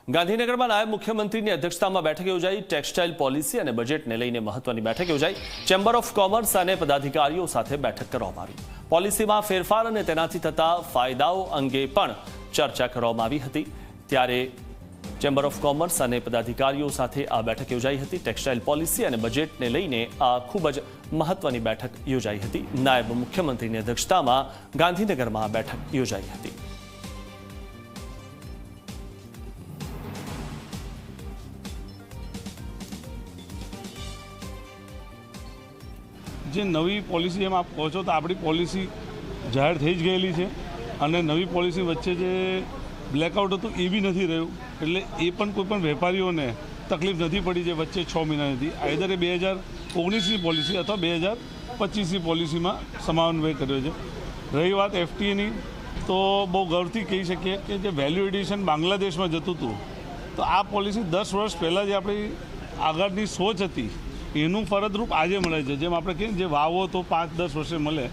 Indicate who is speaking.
Speaker 1: ગાંધીનગરમાં નાયબ મુખ્યમંત્રીની અધ્યક્ષતામાં બેઠક યોજાઈ। ટેક્સટાઇલ પોલિસી અને બજેટને લઈને મહત્વની બેઠક યોજાઈ। ચેમ્બર ઓફ કોમર્સ અને પદાધિકારીઓ સાથે બેઠક કરવામાં આવી। પોલિસીમાં ફેરફાર અને તેનાથી થતા ફાયદાઓ અંગે પણ ચર્ચા કરવામાં આવી હતી। ત્યારે ચેમ્બર ઓફ કોમર્સ અને પદાધિકારીઓ સાથે આ બેઠક યોજાઈ હતી। ટેક્સટાઇલ પોલિસી અને બજેટને લઈને આ ખૂબ જ મહત્વની બેઠક યોજાઈ હતી। નાયબ મુખ્યમંત્રીની અધ્યક્ષતામાં ગાંધીનગરમાં આ બેઠક યોજાઈ હતી।
Speaker 2: જે નવી પોલિસી એમ આપ કહો છો તો આપણી પોલિસી જાહેર થઈ જ ગયેલી છે અને નવી પોલિસી વચ્ચે જે બ્લેકઆઉટ હતું એ બી નથી રહ્યું, એટલે એ પણ કોઈ પણ વેપારીઓને તકલીફ નથી પડી જે વચ્ચે 6 મહિનાથી આઈધર એ 2019ની પોલિસી અથવા 2025ની પોલિસીમાં સમન્વય કર્યો છે। રહી વાત એફટીએની, તો બહુ ગૌરવથી કહી શકીએ કે જે વેલ્યુ એડિશન બાંગ્લાદેશમાં જતું હતું, તો આ પોલિસી 10 વર્ષ પહેલાં જે આપણી આગળની સોચ હતી એનું ફરજરૂપ આજે મળે છે। જેમ આપણે કહીએ જે વાવો તો 5-10 વર્ષે મળે,